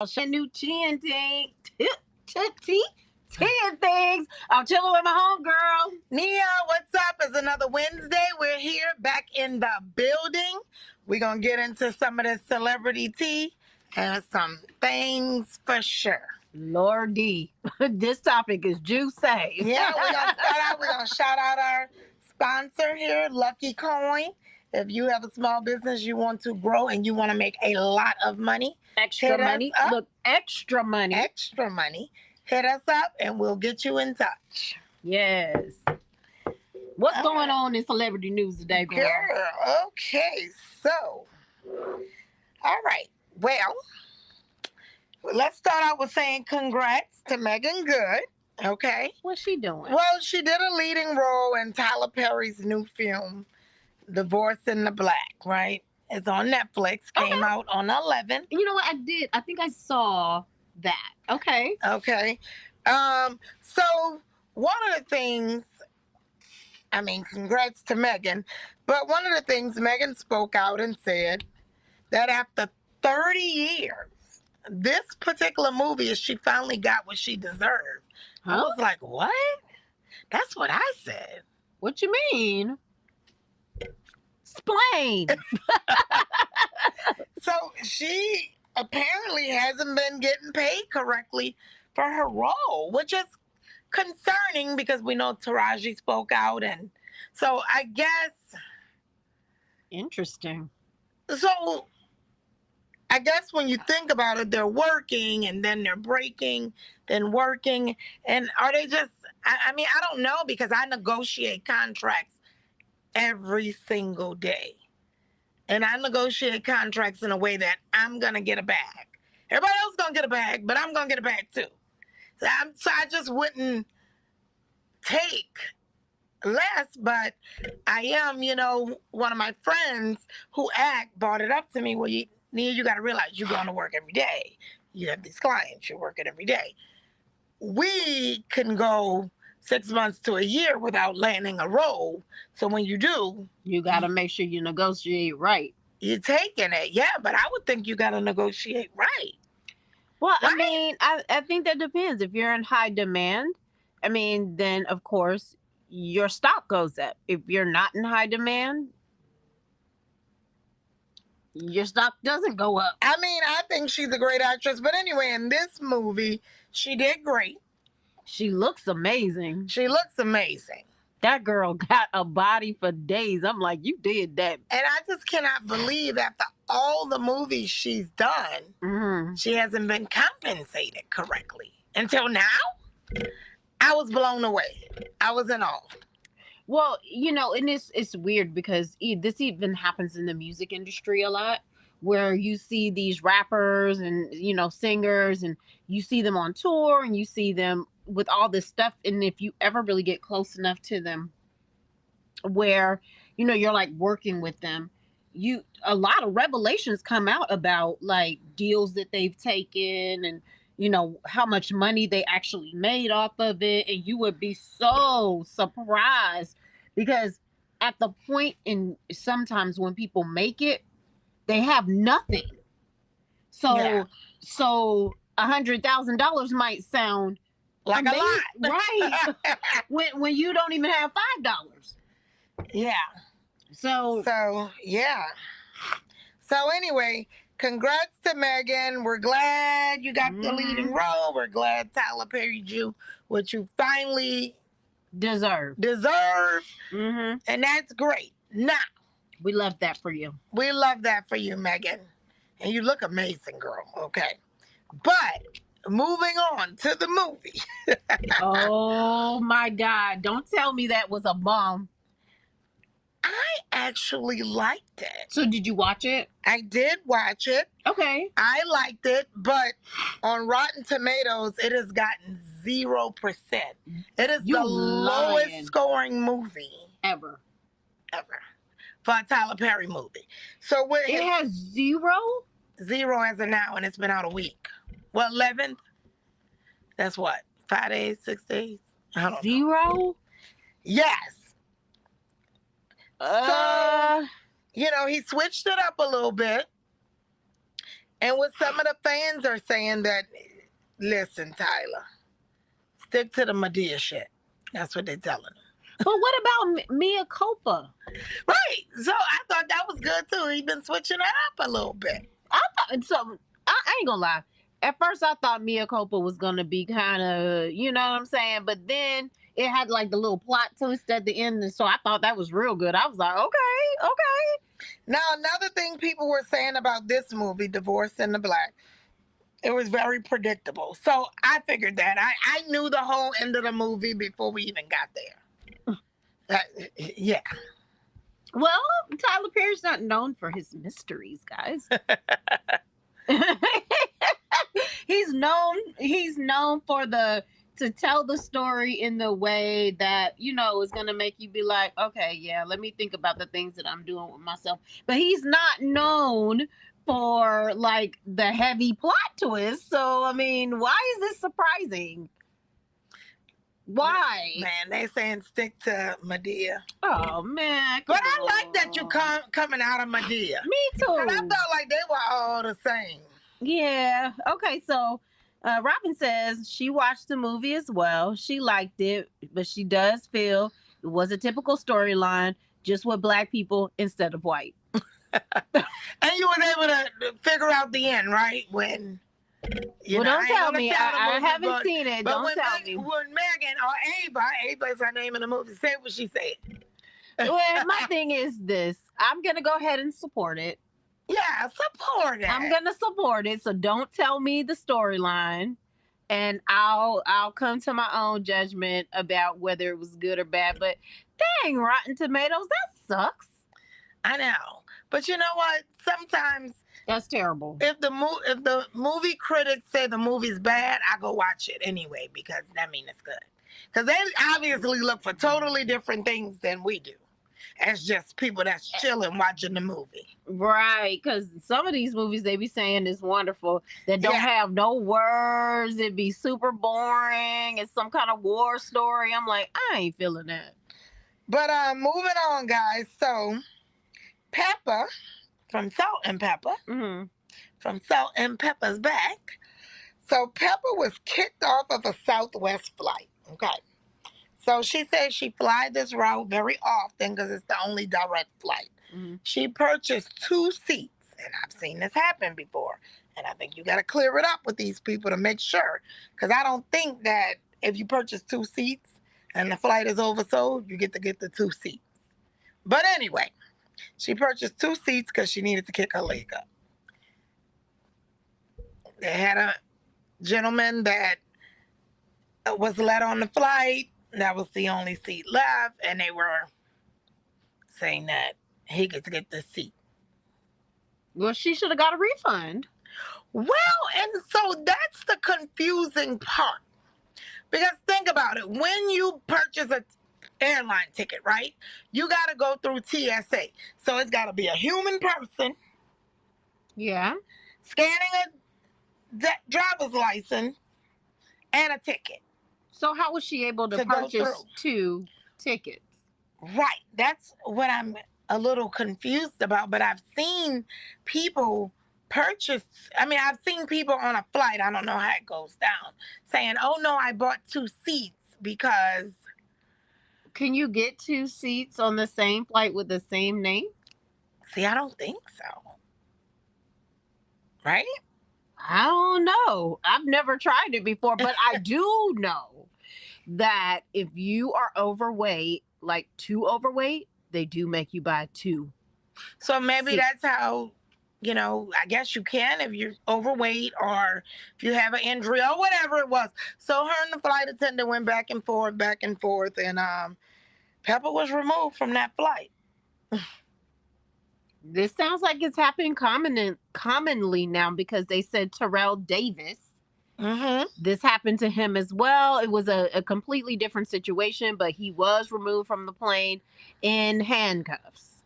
New chin thing, tea, 10 things. I'm chilling with my homegirl. Nia, what's up? It's another Wednesday. We're here back in the building. We're going to get into some of the celebrity tea and some things for sure. Lordy, this topic is juicy. Yeah, we're going to start out. We're going to shout out our sponsor here, Lucky Coin. If you have a small business you want to grow and you want to make a lot of money, Extra money. Look, extra money. Extra money. Hit us up and we'll get you in touch. Yes. What's going on in celebrity news today, girl? Okay, so, all right. Well, let's start out with saying congrats to Megan Good. Okay. What's she doing? Well, she did a leading role in Tyler Perry's new film, Divorce in the Black, right? It's on Netflix. Came out on 11th. You know what I did? I think I saw that. Okay. Okay. So one of the things, congrats to Megan, but one of the things Megan spoke out and said that after 30 years, this particular movie, she finally got what she deserved. Huh? I was like, what? That's what I said. What you mean? Explain. So she apparently hasn't been getting paid correctly for her role, which is concerning because we know Taraji spoke out, and so I guess interesting. So I guess when you think about it, they're working and then they're breaking, then working, and are they just? I don't know, because I negotiate contracts every single day. And I negotiate contracts in a way that I'm going to get a bag. Everybody else is going to get a bag, but I'm going to get a bag too. So I just wouldn't take less, but I am, one of my friends who brought it up to me. Well, Nia, you got to realize you're going to work every day. You have these clients, you're working every day. We can go 6 months to a year without landing a role. So when you do, you got to make sure you negotiate right. You're taking it. Yeah, but I would think you got to negotiate right. Well, right? I think that depends. If you're in high demand, then of course your stock goes up. If you're not in high demand, your stock doesn't go up. I think she's a great actress. But anyway, in this movie, she did great. She looks amazing. That girl got a body for days. I'm like, you did that. And I just cannot believe after all the movies she's done, she hasn't been compensated correctly. Until now, I was blown away. I was in awe. Well, and it's weird because this even happens in the music industry a lot, where you see these rappers and, singers, and you see them on tour and you see them with all this stuff. And if you ever really get close enough to them where, you're like working with them, a lot of revelations come out about like deals that they've taken and, how much money they actually made off of it. And you would be so surprised because at the point in sometimes when people make it, they have nothing. So $100,000 might sound like amazing, a lot, right? when you don't even have $5. Yeah. So yeah. So anyway, congrats to Megan. We're glad you got the leading role. We're glad Tyler Perry you what you finally deserve. And that's great. Now, we love that for you. We love that for you, Megan. And you look amazing, girl. Okay. But moving on to the movie. Oh my God. Don't tell me that was a bomb. I actually liked it. So did you watch it? I did watch it. Okay. I liked it, but on Rotten Tomatoes, it has gotten 0%. It is the lowest scoring movie ever. For a Tyler Perry movie. So it has 0? 0 as of now, and it's been out a week. Well, 11th. That's what? 5 days, 6 days? I don't know. 0? Yes. So, he switched it up a little bit. And what some of the fans are saying that, listen, Tyler, stick to the Madea shit. That's what they're telling him. But what about Mia Copa? Right. So I thought that was good too. He's been switching it up a little bit. I ain't gonna lie. At first, I thought Mia Copa was gonna be kind of, you know what I'm saying. But then it had like the little plot twist at the end, and so I thought that was real good. I was like, okay. Now, another thing people were saying about this movie, Divorce in the Black, it was very predictable. So I figured that. I knew the whole end of the movie before we even got there. Yeah. Well, Tyler Perry's not known for his mysteries, guys. He's known for to tell the story in the way that, you know, is going to make you be like, okay, yeah, let me think about the things that I'm doing with myself. But he's not known for like the heavy plot twist. So, I mean, why is this surprising? Why? Man, they saying stick to Madea. Oh, man. But I like that you coming out of Madea. Me too. And I felt like they were all the same. Yeah. Okay, so Robin says she watched the movie as well. She liked it, but she does feel it was a typical storyline, just with black people instead of white. And you were able to figure out the end, right? When well, don't tell me. I haven't seen it. But don't tell me. When Megan or Ava is her name in the movie, say what she said. Well, my thing is this. I'm going to go ahead and support it. Yeah, support it. I'm going to support it. So don't tell me the storyline. And I'll come to my own judgment about whether it was good or bad. But dang, Rotten Tomatoes, that sucks. I know. But you know what? Sometimes that's terrible. If the movie critics say the movie's bad, I go watch it anyway because that means it's good. Because they obviously look for totally different things than we do. As just people that's chilling watching the movie. Right, because some of these movies they be saying is wonderful that don't have no words. It'd be super boring. It's some kind of war story. I'm like, I ain't feeling that. But moving on, guys. So Peppa from Salt and Pepper, from Salt and Pepper's back. So Peppa was kicked off of a Southwest flight. Okay. So she says she flies this route very often because it's the only direct flight. She purchased 2 seats, and I've seen this happen before. And I think you got to clear it up with these people to make sure. Because I don't think that if you purchase 2 seats and the flight is oversold, you get the 2 seats. But anyway, she purchased 2 seats because she needed to kick her leg up. They had a gentleman that was let on the flight. That was the only seat left, and they were saying that he gets to get the seat. Well, she should have got a refund. Well, and so that's the confusing part. Because think about it. When you purchase an airline ticket, right, you got to go through TSA. So it's got to be a human person. Yeah. Scanning a driver's license and a ticket. So how was she able to purchase 2 tickets? Right. That's what I'm a little confused about. But I've seen people purchase. I mean, I've seen people on a flight. I don't know how it goes down. Saying, oh, no, I bought 2 seats because. Can you get 2 seats on the same flight with the same name? See, I don't think so. Right? I don't know. I've never tried it before, but I do know that if you are overweight, like too overweight, they do make you buy 2. So maybe that's how, you know, I guess you can if you're overweight or if you have an injury or whatever it was. So her and the flight attendant went back and forth, and Peppa was removed from that flight. This sounds like it's happening commonly now because they said Terrell Davis. This happened to him as well. It was a completely different situation, but he was removed from the plane in handcuffs.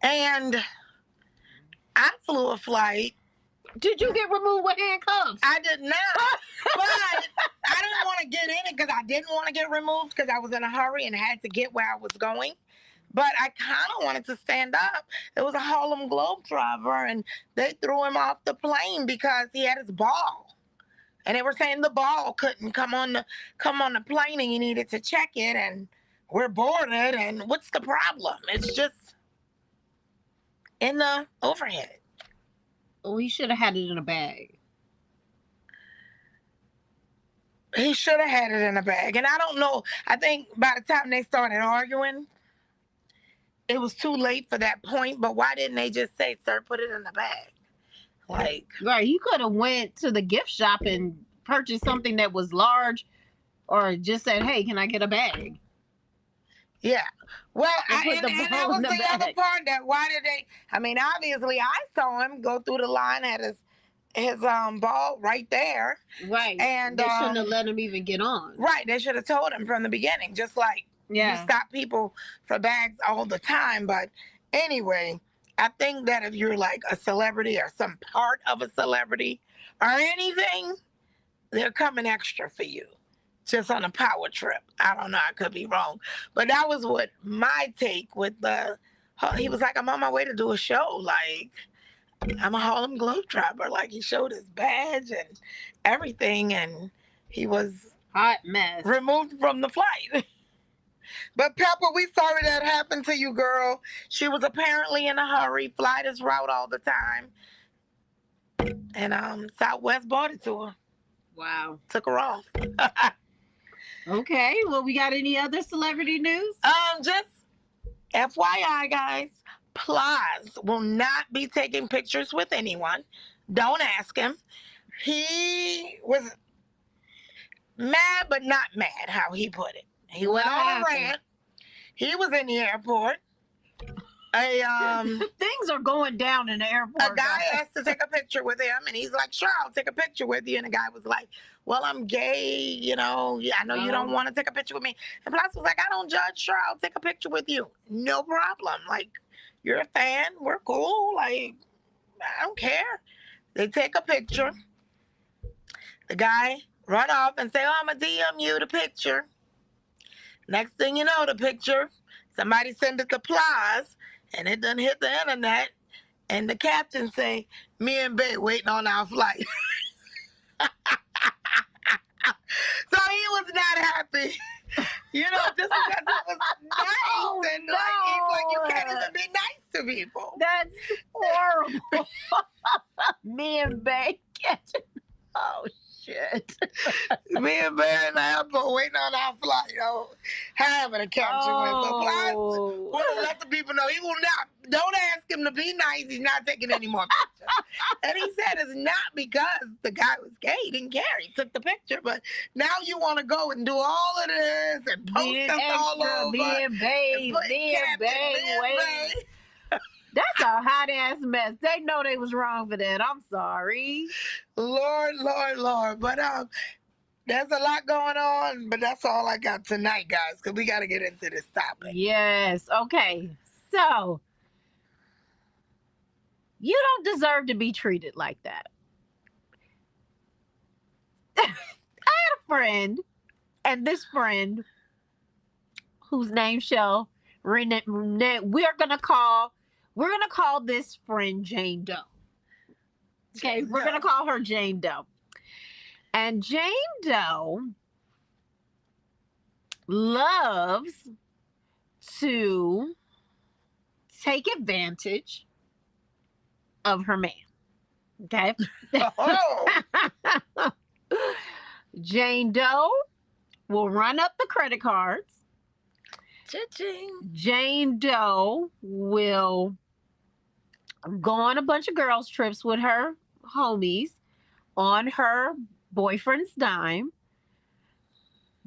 And I flew a flight. Did you get removed with handcuffs? I did not. But I didn't want to get in it because I didn't want to get removed because I was in a hurry and had to get where I was going. But I kind of wanted to stand up. It was a Harlem Globetrotter, and they threw him off the plane because he had his ball. And they were saying the ball couldn't come on the plane, and you needed to check it, and we're boarded. And what's the problem? It's just in the overhead. We should have had it in a bag. He should have had it in a bag. And I don't know. I think by the time they started arguing, it was too late for that point. But why didn't they just say, "Sir, put it in the bag"? Like, Right, you could have went to the gift shop and purchased something that was large, or just said, "Hey, can I get a bag?" yeah. Well, And put the and that ball was in the the other bag. part. That why did they? I mean, obviously, I saw him go through the line at his ball right there, Right. and They shouldn't have let him even get on. right. They should have told him from the beginning, just like you Yeah. stop people for bags all the time. But anyway, I think that if you're like a celebrity or some part of a celebrity or anything, they're coming extra for you. Just on a power trip. I don't know. I could be wrong. But that was what my take with the. He was like, "I'm on my way to do a show. Like, I'm a Harlem Globetrotter." Like, he showed his badge and everything, and he was Hot mess. removed from the flight. But Pepper, we sorry that happened to you, girl. She was apparently in a hurry, fly this route all the time. And Southwest bought it to her. Wow. Took her off. Okay. Well, we got any other celebrity news? Just FYI, guys, Plies will not be taking pictures with anyone. Don't ask him. He was mad, but not mad, how he put it. He went What on a happened? rant. He was in the airport. Things are going down in the airport. A guy guys. asked to take a picture with him, and he's like, "Sure, I'll take a picture with you." And the guy was like, "Well, I'm gay, you know. Yeah, I know you don't want to take a picture with me." And Plus was like, "I don't judge. Sure, I'll take a picture with you. No problem. Like, you're a fan. We're cool. Like, I don't care." They take a picture. The guy run off and say, "Oh, I'm gonna DM you the picture." Next thing you know, the picture, somebody send it to Plies, and it done hit the internet. And the captain say, "Me and Bay waiting on our flight." So he was not happy. You know, just because it was nice. Oh, And like, he's like, you can't no. even be nice to people. That's horrible. Me and Bay catching. Oh shit. Me and Bay in the airport waiting on our flight. Oh, having a caption with. So Plies want to let the people know he will not. Don't ask him to be nice. He's not taking any more pictures. And he said it's not because the guy was gay. He didn't care. He took the picture. But now you want to go and do all of this and post Being us all extra, over. being babe, put being Captain, babe, being wait. Bay. That's a hot ass mess. They know they was wrong for that. I'm sorry. Lord, Lord, Lord. But there's a lot going on. But that's all I got tonight, guys, because we got to get into this topic. Yes. Okay. So you don't deserve to be treated like that. I had a friend, and this friend, whose name shall we're gonna call this friend Jane Doe. Okay, Jane we're Doe. gonna call her Jane Doe. And Jane Doe loves to take advantage of her man. Okay. Oh, Jane Doe will run up the credit cards. cha-ching. Jane Doe will go on a bunch of girls' trips with her homies on her boyfriend's dime.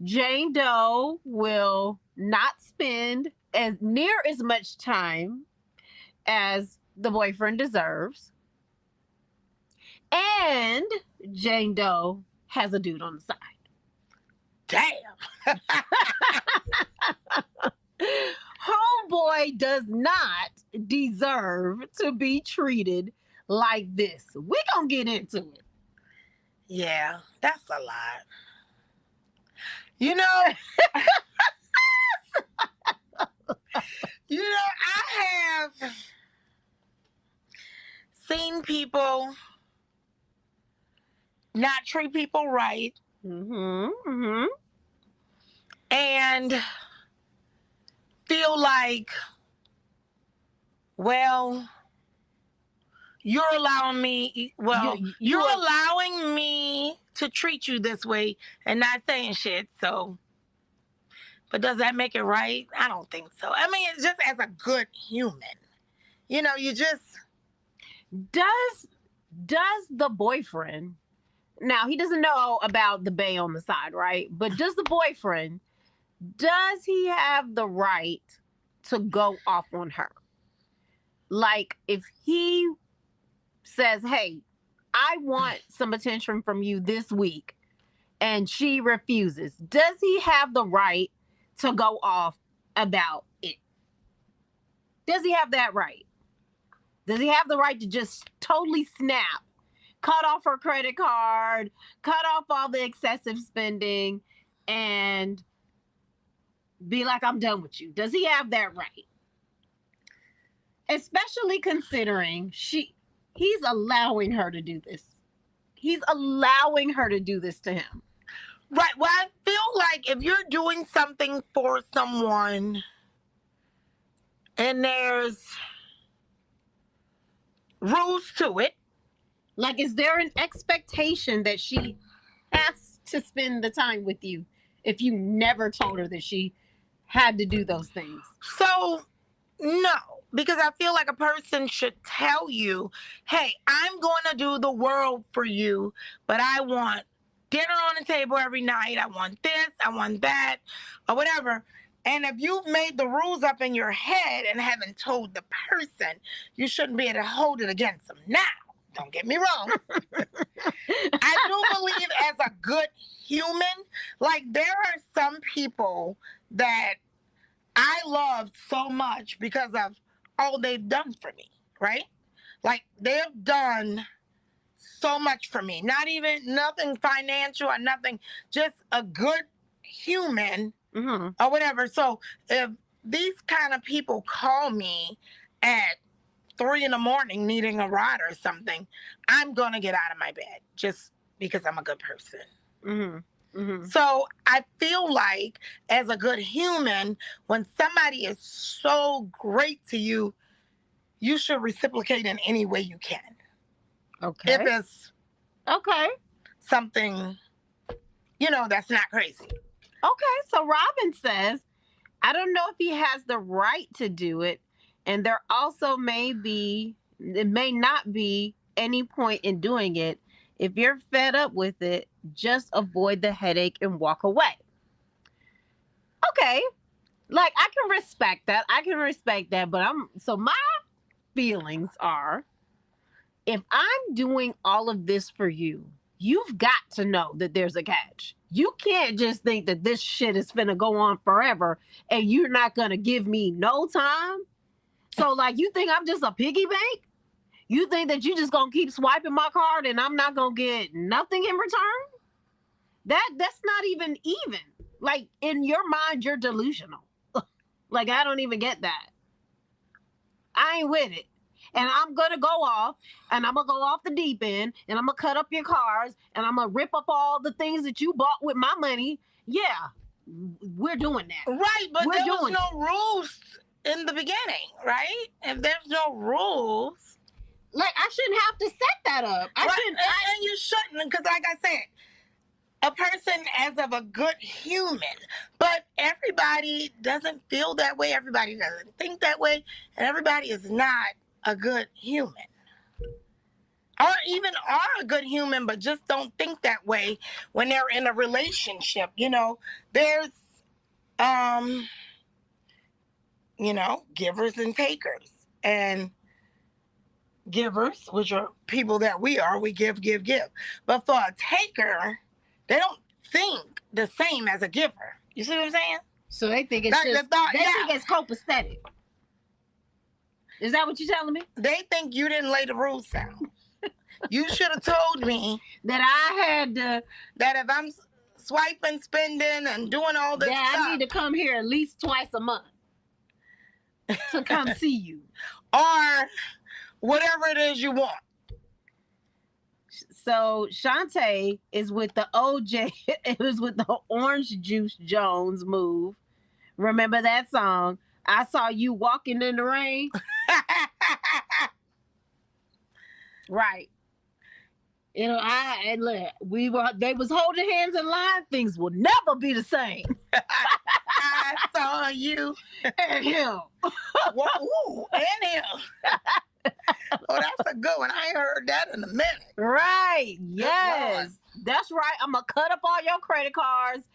Jane Doe will not spend near as much time as the boyfriend deserves. And Jane Doe has a dude on the side. Damn. Homeboy does not deserve to be treated like this. We're going to get into it. Yeah, that's a lot. You know, You know, I have seen people not treat people right. And feel like, well, you're allowing me, you're allowing me to treat you this way and not saying shit, so. But does that make it right? I don't think so. I mean, it's just as a good human. You know, you just. Does the boyfriend, now he doesn't know about the bae on the side, right? But does the boyfriend, does he have the right to go off on her? Like, if he says, hey, I want some attention from you this week, and she refuses, does he have the right to go off about it? Does he have that right? Does he have the right to just totally snap, cut off her credit card, cut off all the excessive spending, and be like, I'm done with you? Does he have that right? Especially considering he's allowing her to do this. He's allowing her to do this to him. Right. Well, I feel like if you're doing something for someone and there's rules to it. Like, is there an expectation that she has to spend the time with you if you never told her that she had to do those things? So, no. Because I feel like a person should tell you, hey, I'm going to do the world for you, but I want dinner on the table every night. I want this, I want that, or whatever. And if you've made the rules up in your head and haven't told the person, you shouldn't be able to hold it against them. Now, don't get me wrong. I do believe as a good human, like there are some people that I love so much because of all they've done for me, right? Like they've done so much for me. Not even nothing financial or nothing, just a good human or whatever. So if these kind of people call me at 3 a.m. needing a ride or something, I'm gonna get out of my bed just because I'm a good person. So I feel like as a good human, when somebody is so great to you, you should reciprocate in any way you can. Okay. If it's something, that's not crazy. Okay, so Robin says, I don't know if he has the right to do it, and there also it may not be any point in doing it. If you're fed up with it, just avoid the headache and walk away. Okay, like I can respect that. But my feelings are, if I'm doing all of this for you, you've got to know that there's a catch. You can't just think that this shit is finna go on forever and you're not gonna give me no time. So like, you think I'm just a piggy bank? You think that you just gonna keep swiping my card and I'm not gonna get nothing in return? That's not even. Like, in your mind, you're delusional. Like, I don't even get that. I ain't with it. And I'm gonna go off, and I'm gonna go off the deep end, and I'm gonna cut up your cars, and I'm gonna rip up all the things that you bought with my money. Yeah, we're doing that. Right, but there was no rules in the beginning, right? If there's no rules, like, I shouldn't have to set that up. And you shouldn't, because like I said, a person as of a good human, but everybody doesn't feel that way. Everybody doesn't think that way, and everybody is not a good human, or even are a good human, but just don't think that way when they're in a relationship. There's, givers and takers, and givers, which are people that we give. But for a taker, they don't think the same as a giver. You see what I'm saying? So they think it's think it's copacetic. Is that what you're telling me? They think you didn't lay the rules down. You should have told me that I had to. That if I'm swiping, spending, and doing all this stuff, I need to come here at least twice a month. to come see you. Or whatever it is you want. So Shantae is with the OJ. It was with the Orange Juice Jones move. Remember that song? I saw you walking in the rain. Right. You know, they was holding hands in line. Things will never be the same. I saw you and him. Whoa, and him. Oh, that's a good one. I ain't heard that in a minute. Right. Yes. That's right. I'm gonna cut up all your credit cards.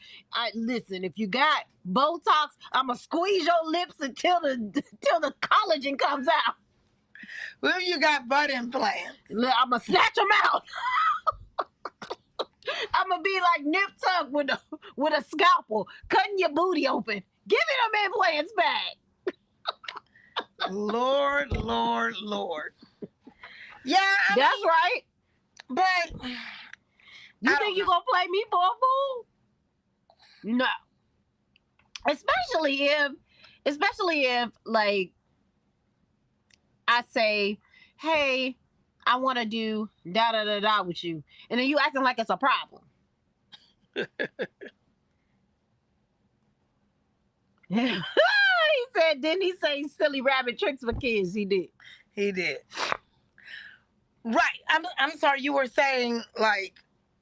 Listen, if you got Botox, I'm gonna squeeze your lips until the collagen comes out. Well, you got butt implants. I'm gonna snatch them out. I'm gonna be like Nip Tuck with a scalpel, cutting your booty open. Give me them implants back. Lord. Yeah, that's right. But you think you gonna play me for a fool? No. Especially if like I say, hey, I want to do da da da da with you, and then you acting like it's a problem. He said, didn't he say silly rabbit tricks for kids? He did. Right. I'm sorry. You were saying like,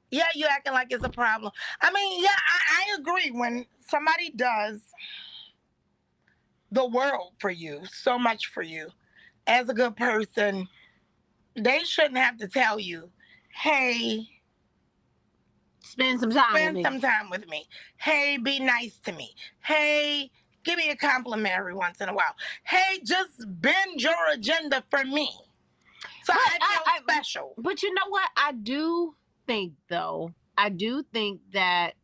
yeah, you acting like it's a problem. I mean, yeah, I agree. When somebody does the world for you, so much for you, as a good person, they shouldn't have to tell you, hey, spend some time with me. Hey, be nice to me. Hey, give me a compliment every once in a while. Hey, just bend your agenda for me. So I feel special. But you know what? I do think that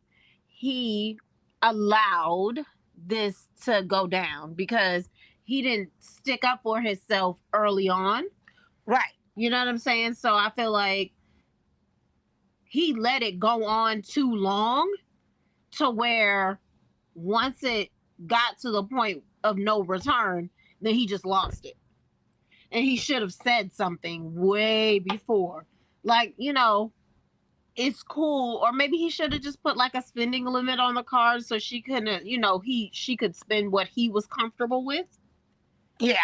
he allowed this to go down because he didn't stick up for himself early on. Right. You know what I'm saying? So I feel like he let it go on too long to where once it got to the point of no return, then he just lost it. And he should have said something way before. Like, you know, it's cool. Or maybe he should have just put like a spending limit on the card so she couldn't, you know, she could spend what he was comfortable with. Yeah.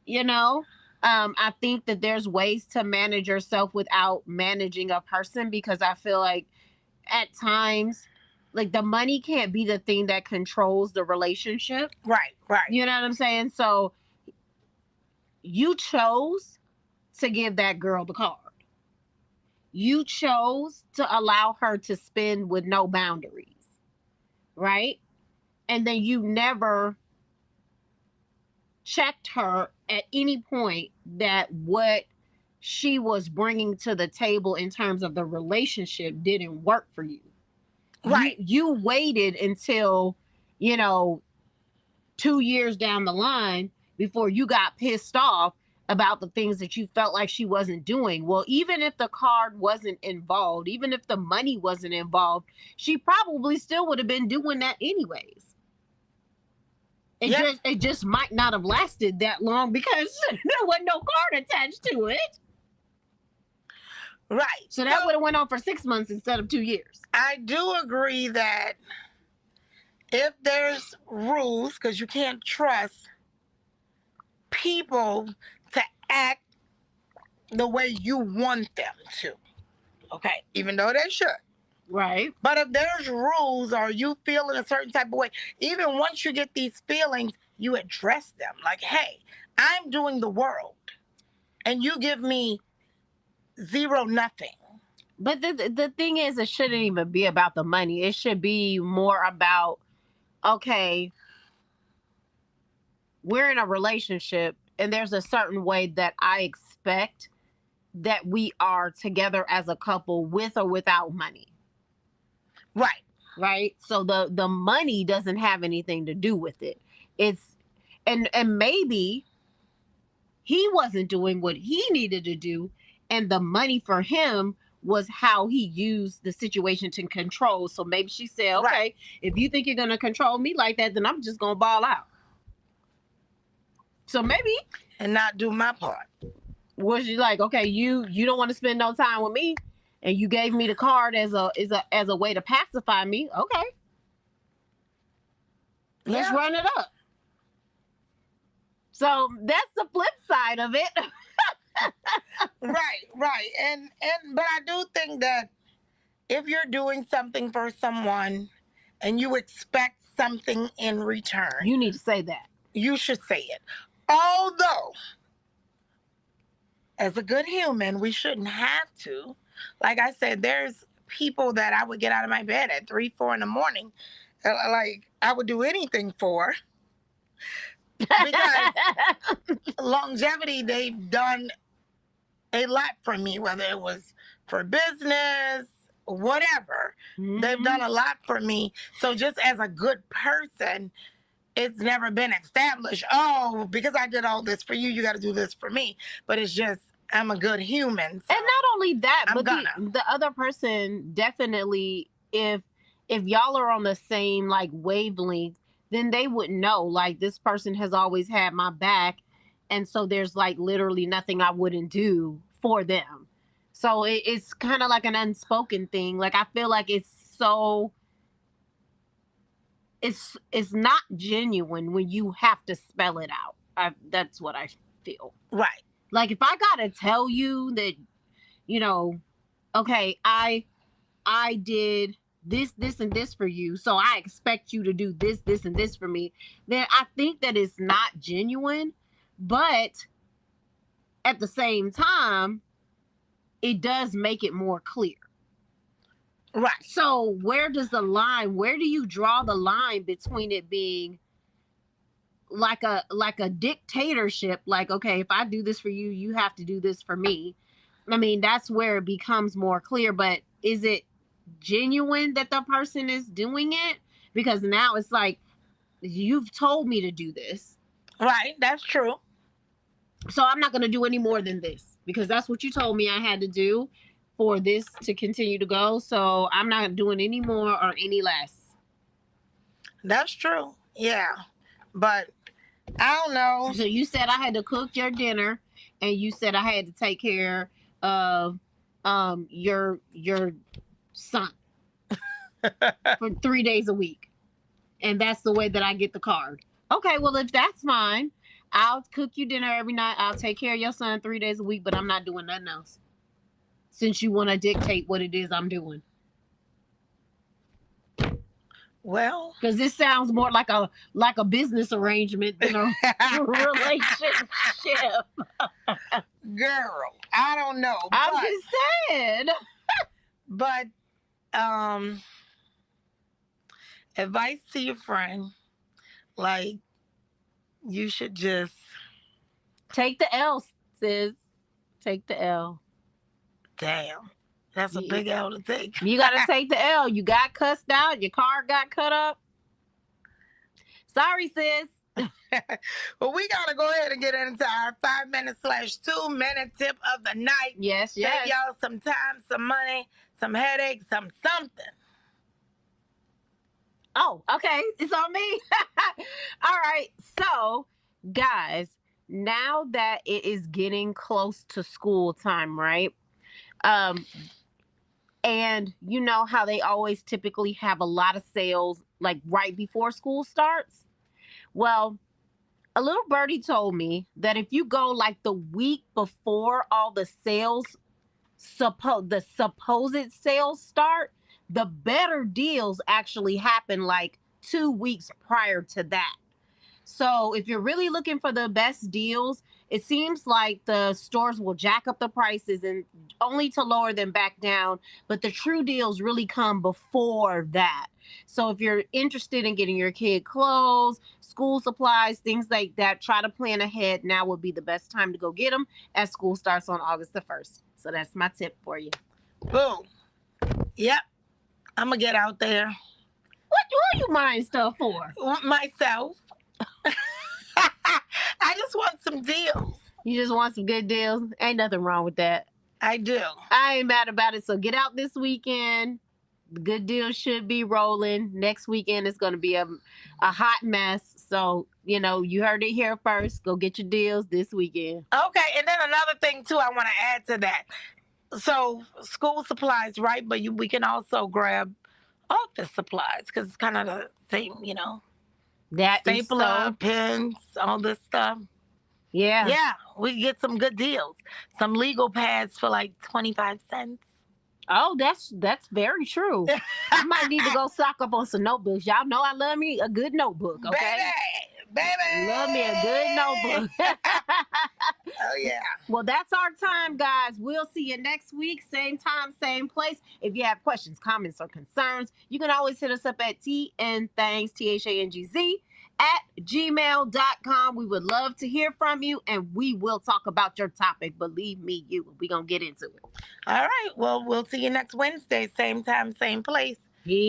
You know? I think that there's ways to manage yourself without managing a person, because I feel like at times, like the money can't be the thing that controls the relationship. Right. You know what I'm saying? So you chose to give that girl the card. You chose to allow her to spend with no boundaries, right? And then you never checked her at any point that what she was bringing to the table in terms of the relationship didn't work for you. Right. You waited until, 2 years down the line before you got pissed off about the things that you felt like she wasn't doing. Well, even if the card wasn't involved, even if the money wasn't involved, she probably still would have been doing that anyways. It just might not have lasted that long because there wasn't no card attached to it. Right. So that would have went on for 6 months instead of 2 years. I do agree that if there's rules, because you can't trust people to act the way you want them to. Okay. Even though they should. Right. But if there's rules or you feel in a certain type of way, even once you get these feelings, you address them. Like, hey, I'm doing the world and you give me 0 nothing. But the thing is, it shouldn't even be about the money. It should be more about, okay, we're in a relationship and there's a certain way that I expect that we are together as a couple with or without money. Right. Right. So the money doesn't have anything to do with it. It's and maybe he wasn't doing what he needed to do, and the money for him was how he used the situation to control. So maybe she said, okay, right, if you think you're gonna control me like that, then I'm just gonna ball out. So maybe and not do my part. was you like, okay, you don't want to spend no time with me, and you gave me the card as a way to pacify me. Okay, let's Yeah. run it up. So that's the flip side of it. Right. And but I do think that if you're doing something for someone and you expect something in return, You need to say that. you should say it. Although, as a good human, we shouldn't have to. Like I said, there's people that I would get out of my bed at 3, 4 in the morning, like I would do anything for. Because longevity, they've done a lot for me, whether it was for business, whatever. They've done a lot for me. So just as a good person, it's never been established, oh, because I did all this for you, you got to do this for me. But it's just, I'm a good human. So And not only that, I'm but gonna. the other person definitely, if y'all are on the same like wavelength, then they would know like this person has always had my back, and so there's like literally nothing I wouldn't do for them. So it's kind of like an unspoken thing. Like I feel like it's not genuine when you have to spell it out. That's what I feel. Right. Like if I gotta tell you that, you know, okay, I did this and this for you, so I expect you to do this and this for me, then I think that it's not genuine. But at the same time, it does make it more clear. Right. So where do you draw the line between it being like a dictatorship, like, okay, if I do this for you, you have to do this for me? I mean, that's where it becomes more clear. But is it genuine that the person is doing it? Because now it's like, you've told me to do this, Right. That's true. so I'm not going to do any more than this, because that's what you told me I had to do for this to continue to go. So I'm not doing any more or any less. That's true. Yeah. But I don't know. So you said I had to cook your dinner, and you said I had to take care of your son for 3 days a week, and that's the way that I get the card. Okay, well, if that's fine, I'll cook you dinner every night. I'll take care of your son 3 days a week, but I'm not doing nothing else, since you want to dictate what it is I'm doing. Well, because this sounds more like a business arrangement than a relationship. girl, I don't know. I'm just saying. But advice to your friend, like, you should just take the L, sis. Take the L. Damn. That's a big L to take. You got to take the L. You got cussed out. Your car got cut up. Sorry, sis. Well, we got to go ahead and get into our 5-minute/2-minute tip of the night. Yes. Save y'all some time, some money, some headaches, some something. Oh, okay. It's on me. All right. So, guys, now that it is getting close to school time, right? And you know how they always typically have a lot of sales like right before school starts? Well, a little birdie told me that if you go like the week before all the sales, the supposed sales start, the better deals actually happen like 2 weeks prior to that. So if you're really looking for the best deals, it seems like the stores will jack up the prices and only to lower them back down. But the true deals really come before that. So if you're interested in getting your kid clothes, school supplies, things like that, try to plan ahead. Now would be the best time to go get them, as school starts on August the 1st. So that's my tip for you. Boom. Yep. I'm going to get out there. What do you mind stuff for? Myself. I just want some deals. You just want some good deals? Ain't nothing wrong with that. I do. I ain't mad about it. So get out this weekend, The good deals should be rolling. Next weekend is going to be a hot mess. So, you heard it here first. Go get your deals this weekend. Okay, and then another thing too, I want to add to that. So school supplies, right? But we can also grab office supplies because it's kind of the same, That is stapler, so, pens, all this stuff. yeah. Yeah, we get some good deals. Some legal pads for like 25 cents. Oh, that's very true. I might need to go stock up on some notebooks. Y'all know I love me a good notebook, okay? Baby. Love me a good notebook. Oh yeah. Well, that's our time, guys. We'll see you next week, same time, same place. If you have questions, comments, or concerns, you can always hit us up at tnthangz, THANGZ, at gmail.com. We would love to hear from you, and we will talk about your topic. Believe me, we're going to get into it. All right. Well, we'll see you next Wednesday, same time, same place. Peace.